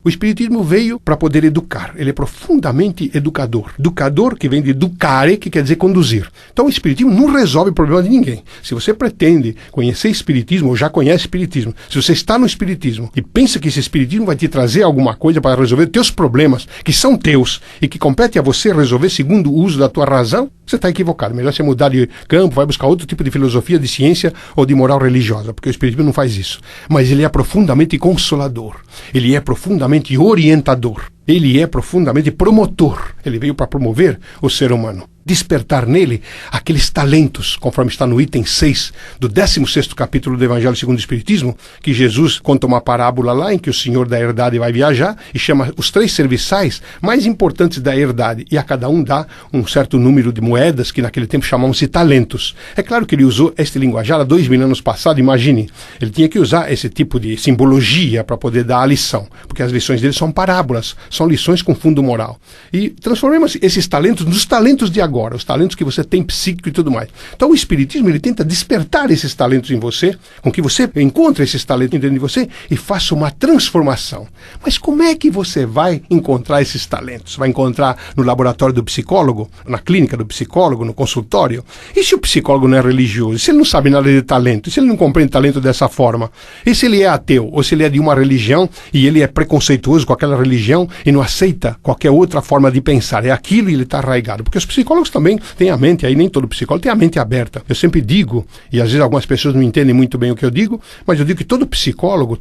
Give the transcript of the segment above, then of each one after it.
O Espiritismo veio para poder educar. Ele é profundamente educador. Educador, que vem de educare, que quer dizer conduzir. Então o Espiritismo não resolve o problema de ninguém. Se você pretende conhecer Espiritismo, ou já conhece Espiritismo, se você está no Espiritismo e pensa que esse Espiritismo vai te trazer alguma coisa para resolver teus problemas, que são teus, e que compete a você resolver segundo o uso da tua razão, você está equivocado. Melhor você mudar de campo, vai buscar outro tipo de filosofia, de ciência ou de moral religiosa, porque o Espiritismo não faz isso. Mas ele é profundamente consolador. Ele é profundamente orientador. Ele é profundamente promotor. Ele veio para promover o ser humano. Despertar nele aqueles talentos, conforme está no item 6 do 16º capítulo do Evangelho segundo o Espiritismo, que Jesus conta uma parábola lá em que o senhor da herdade vai viajar e chama os 3 serviçais mais importantes da herdade, e a cada um dá um certo número de moedas que naquele tempo chamavam-se talentos. É claro que ele usou este linguajar há 2000 anos passados, imagine. Ele tinha que usar esse tipo de simbologia para poder dar a lição, porque as lições dele são parábolas, são lições com fundo moral. E transformamos esses talentos nos talentos de agora, os talentos que você tem psíquico e tudo mais. Então o Espiritismo, ele tenta despertar esses talentos em você, com que você encontre esses talentos dentro de você e faça uma transformação. Mas como é que você vai encontrar esses talentos? Vai encontrar no laboratório do psicólogo, na clínica do psicólogo, no consultório? E se o psicólogo não é religioso? E se ele não sabe nada de talento? E se ele não compreende talento dessa forma? E se ele é ateu? Ou se ele é de uma religião e ele é preconceituoso com aquela religião e não aceita qualquer outra forma de pensar? É aquilo e ele está arraigado. Porque os psicólogos também têm a mente, aí nem todo psicólogo tem a mente aberta. Eu sempre digo, e às vezes algumas pessoas não entendem muito bem o que eu digo, mas eu digo que todo psicólogo,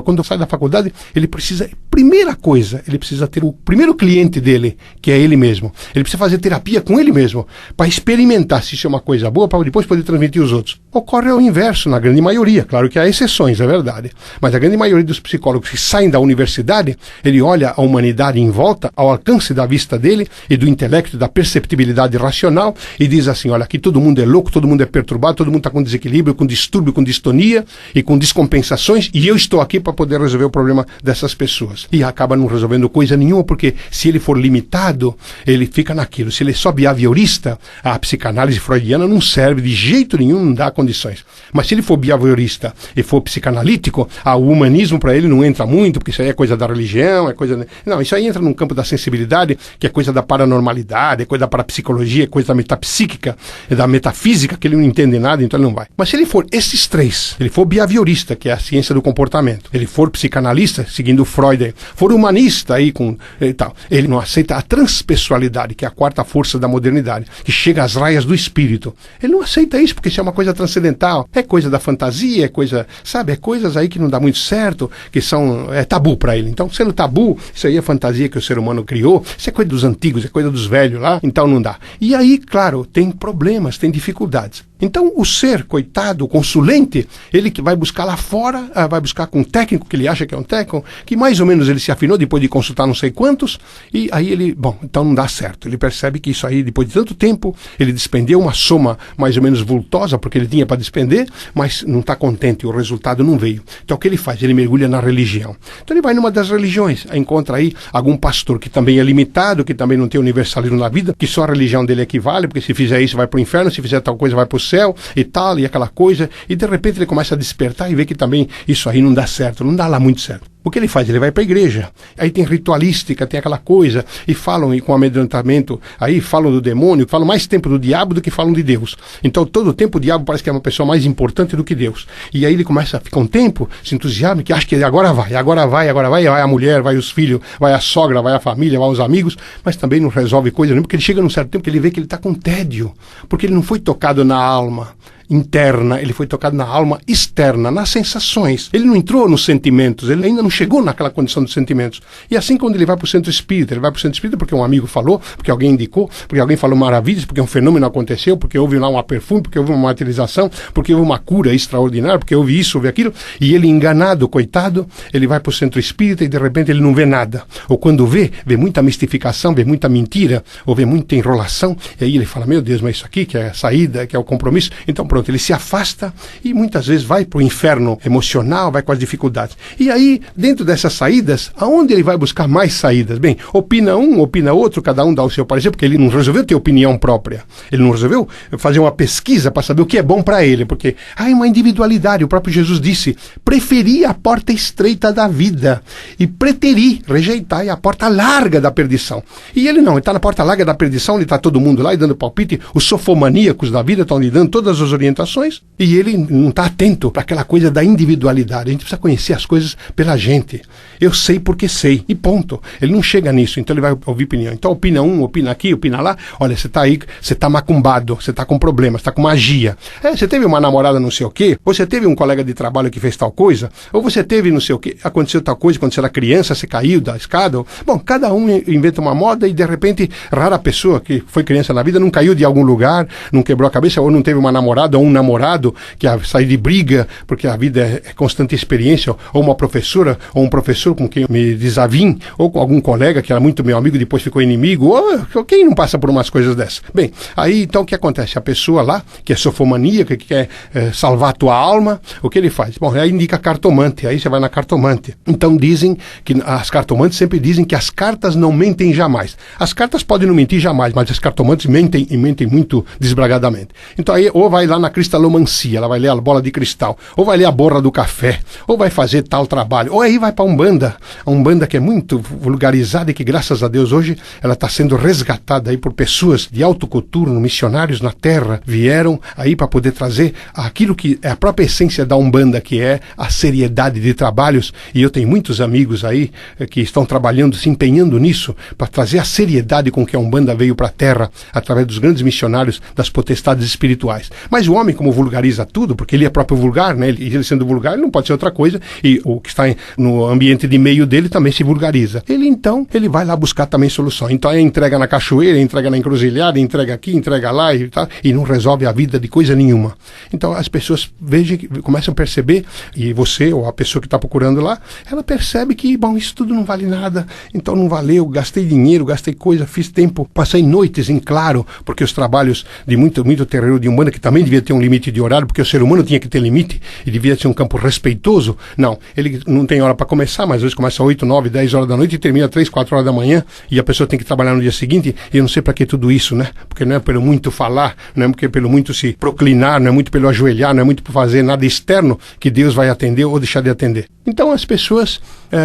quando sai da faculdade, ele precisa, primeira coisa, ele precisa ter o primeiro cliente dele, que é ele mesmo. Ele precisa fazer terapia com ele mesmo, para experimentar se isso é uma coisa boa, para depois poder transmitir aos outros. Ocorre ao inverso, na grande maioria. Claro que há exceções, é verdade. Mas a grande maioria dos psicólogos que saem da universidade, ele olha a humanidade em volta, ao alcance da vista dele e do intelecto, da perceptibilidade racional, e diz assim: olha, aqui todo mundo é louco, todo mundo é perturbado, todo mundo está com desequilíbrio, com distúrbio, com distonia e com descompensações, e eu estou aqui para poder resolver o problema dessas pessoas. E acaba não resolvendo coisa nenhuma, porque se ele for limitado, ele fica naquilo. Se ele é só behaviorista, a psicanálise freudiana não serve de jeito nenhum, não dá condições. Mas se ele for behaviorista e for psicanalítico, o humanismo para ele não entra muito, porque isso aí é coisa da religião, é coisa... Não, isso aí entra num campo da sensibilidade, que é coisa da paranormalidade, é coisa da parapsicologia, é coisa da metapsíquica, é da metafísica, que ele não entende nada, então ele não vai. Mas se ele for esses 3, ele for behaviorista, que é a ciência do comportamento, ele for psicanalista, seguindo Freud, for humanista aí com e tal, ele não aceita a transpessoalidade, que é a 4ª força da modernidade, que chega às raias do espírito. Ele não aceita isso, porque isso é uma coisa transcendental, é coisa da fantasia, é coisa, sabe, é coisas aí que não dá muito certo, que são tabu para ele. Então, sendo tabu, isso aí é fantasia que o ser humano criou, isso é coisa dos antigos, é coisa dos velhos lá, então não dá. E aí, claro, tem problemas, tem dificuldades. Então, o ser, coitado, o consulente, ele que vai buscar lá fora, vai buscar com um técnico, que ele acha que é um técnico, que mais ou menos ele se afinou depois de consultar não sei quantos, e aí ele, bom, então não dá certo. Ele percebe que isso aí, depois de tanto tempo, ele despendeu uma soma mais ou menos vultosa, porque ele tinha para despender, mas não está contente, o resultado não veio. Então, o que ele faz? Ele mergulha na religião. Então, ele vai numa das religiões, encontra aí algum pastor que também é limitado, que também não tem universalismo na vida, que só a religião dele equivale, porque se fizer isso vai para o inferno, se fizer tal coisa vai para o céu e tal, e aquela coisa, e de repente ele começa a despertar e vê que também isso aí não dá certo, não dá lá muito certo. O que ele faz? Ele vai para a igreja, aí tem ritualística, tem aquela coisa, e falam e com amedrontamento, aí falam do demônio, falam mais tempo do diabo do que falam de Deus. Então todo o tempo o diabo parece que é uma pessoa mais importante do que Deus. E aí ele começa a ficar um tempo, se entusiasma, que acha que agora vai a mulher, vai os filhos, vai a sogra, vai a família, vai os amigos, mas também não resolve coisa nenhuma, porque ele chega num certo tempo que ele vê que ele está com tédio, porque ele não foi tocado na alma interna, ele foi tocado na alma externa, nas sensações. Ele não entrou nos sentimentos, ele ainda não chegou naquela condição dos sentimentos. E assim, quando ele vai para o centro espírita, ele vai para o centro espírita porque um amigo falou, porque alguém indicou, porque alguém falou maravilhas, porque um fenômeno aconteceu, porque houve lá uma perfume, porque houve uma materialização, porque houve uma cura extraordinária, porque houve isso, houve aquilo, e ele enganado, coitado, ele vai para o centro espírita e de repente ele não vê nada. Ou quando vê muita mistificação, vê muita mentira, ou vê muita enrolação, e aí ele fala, meu Deus, mas isso aqui que é a saída, que é o compromisso, então pronto, pronto, ele se afasta e muitas vezes vai para o inferno emocional, vai com as dificuldades. E aí, dentro dessas saídas, aonde ele vai buscar mais saídas? Bem, opina um, opina outro, cada um dá o seu parecer, porque ele não resolveu ter opinião própria. Ele não resolveu fazer uma pesquisa para saber o que é bom para ele, porque há uma individualidade. O próprio Jesus disse, preferi a porta estreita da vida e preteri, rejeitai a porta larga da perdição. E ele não, ele está na porta larga da perdição, ele está todo mundo lá e dando palpite, os sofomaníacos da vida estão lhe dando todas as orientações e ele não está atento para aquela coisa da individualidade. A gente precisa conhecer as coisas pela gente. Eu sei porque sei, e ponto. Ele não chega nisso, então ele vai ouvir opinião. Então opina um, opina aqui, opina lá. Olha, você está aí, você está macumbado, você está com problemas, está com magia. Você teve uma namorada não sei o quê, ou você teve um colega de trabalho que fez tal coisa, ou você teve não sei o quê, aconteceu tal coisa quando você era criança, você caiu da escada. Bom, cada um inventa uma moda e de repente, rara pessoa que foi criança na vida não caiu de algum lugar, não quebrou a cabeça, ou não teve uma namorada ou um namorado que saiu de briga, porque a vida é constante experiência, ou uma professora, ou um professor com quem eu me desavim, ou com algum colega que era muito meu amigo e depois ficou inimigo, ou quem não passa por umas coisas dessas? Bem, aí então o que acontece? A pessoa lá, que é sofomaníaca, que quer salvar a tua alma, o que ele faz? Bom, aí indica cartomante, aí você vai na cartomante. Então dizem que as cartomantes sempre dizem que as cartas não mentem jamais. As cartas podem não mentir jamais, mas as cartomantes mentem e mentem muito desbragadamente. Então aí ou vai lá na cristalomancia, ela vai ler a bola de cristal, ou vai ler a borra do café, ou vai fazer tal trabalho, ou aí vai para a Umbanda que é muito vulgarizada e que graças a Deus hoje ela está sendo resgatada aí por pessoas de alto coturno, missionários na terra, vieram aí para poder trazer aquilo que é a própria essência da Umbanda, que é a seriedade de trabalhos, e eu tenho muitos amigos aí que estão trabalhando, se empenhando nisso, para trazer a seriedade com que a Umbanda veio para a terra, através dos grandes missionários das potestades espirituais. Mas o homem, como vulgariza tudo, porque ele é próprio vulgar, né? Ele sendo vulgar, ele não pode ser outra coisa, e o que está no ambiente de meio dele também se vulgariza. Ele vai lá buscar também solução. Então aí entrega na cachoeira, entrega na encruzilhada, entrega aqui, entrega lá e tal, e não resolve a vida de coisa nenhuma. Então as pessoas começam a perceber, e você ou a pessoa que está procurando lá, ela percebe que, bom, isso tudo não vale nada, então não valeu, gastei dinheiro, gastei coisa, fiz tempo, passei noites em claro, porque os trabalhos de muito terreiro de Umbanda, que também devia ter um limite de horário, porque o ser humano tinha que ter limite, e devia ser um campo respeitoso. Não, ele não tem hora para começar, mas às vezes começa 8, 9, 10 horas da noite e termina 3, 4 horas da manhã, e a pessoa tem que trabalhar no dia seguinte, e eu não sei para que tudo isso, né? Porque não é pelo muito falar, não é porque pelo muito se proclinar, não é muito pelo ajoelhar, não é muito por fazer nada externo que Deus vai atender ou deixar de atender. Então as pessoas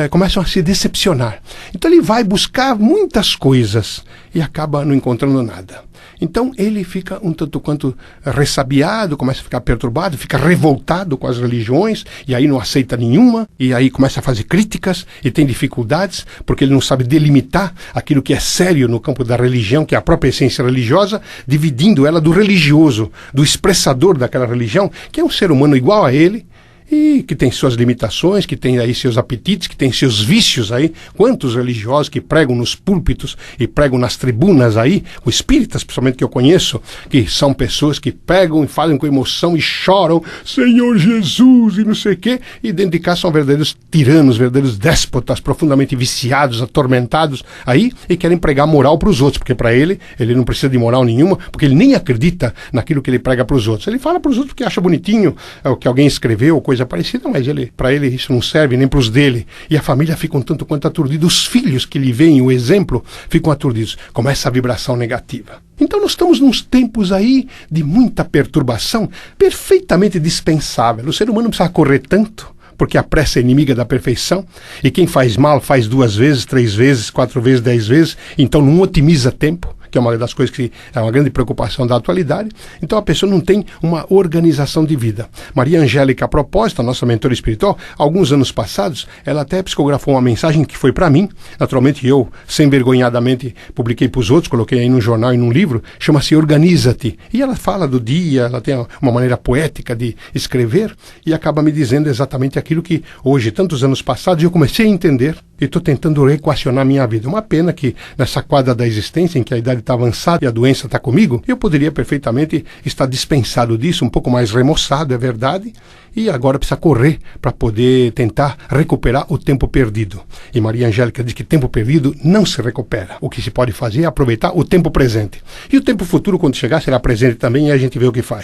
começam a se decepcionar. Então ele vai buscar muitas coisas e acaba não encontrando nada. Então ele fica um tanto quanto ressabiado, começa a ficar perturbado, fica revoltado com as religiões, e aí não aceita nenhuma, e aí começa a fazer críticas, e tem dificuldades, porque ele não sabe delimitar aquilo que é sério no campo da religião, que é a própria essência religiosa, dividindo ela do religioso, do expressador daquela religião, que é um ser humano igual a ele, e que tem suas limitações, que tem aí seus apetites, que tem seus vícios aí. Quantos religiosos que pregam nos púlpitos e pregam nas tribunas aí, os espíritas, principalmente, que eu conheço, que são pessoas que pegam e falam com emoção e choram, Senhor Jesus, e não sei o quê, e dentro de casa são verdadeiros tiranos, verdadeiros déspotas, profundamente viciados, atormentados aí, e querem pregar moral para os outros, porque para ele não precisa de moral nenhuma, porque ele nem acredita naquilo que ele prega para os outros. Ele fala para os outros porque acha bonitinho, o que alguém escreveu, coisa parecida, mas para ele isso não serve nem para os dele, e a família fica um tanto quanto aturdida, os filhos que lhe veem o exemplo ficam aturdidos, começa a vibração negativa. Então nós estamos nos tempos aí de muita perturbação, perfeitamente dispensável. O ser humano não precisa correr tanto, porque a pressa é inimiga da perfeição, e quem faz mal faz 2 vezes, 3 vezes, 4 vezes, 10 vezes, então não otimiza tempo, que é uma das coisas que é uma grande preocupação da atualidade. Então a pessoa não tem uma organização de vida. Maria Angélica, a propósito, a nossa mentora espiritual, alguns anos passados, ela até psicografou uma mensagem que foi para mim, naturalmente eu, sem vergonhadamente, publiquei para os outros, coloquei aí num jornal e num livro, chama-se Organiza-te. E ela fala do dia, ela tem uma maneira poética de escrever, e acaba me dizendo exatamente aquilo que hoje, tantos anos passados, eu comecei a entender, e estou tentando equacionar minha vida. Uma pena que nessa quadra da existência, em que a idade está avançada e a doença está comigo, eu poderia perfeitamente estar dispensado disso, um pouco mais remoçado, é verdade, e agora precisa correr para poder tentar recuperar o tempo perdido. E Maria Angélica diz que tempo perdido não se recupera. O que se pode fazer é aproveitar o tempo presente. E o tempo futuro, quando chegar, será presente também, e a gente vê o que faz.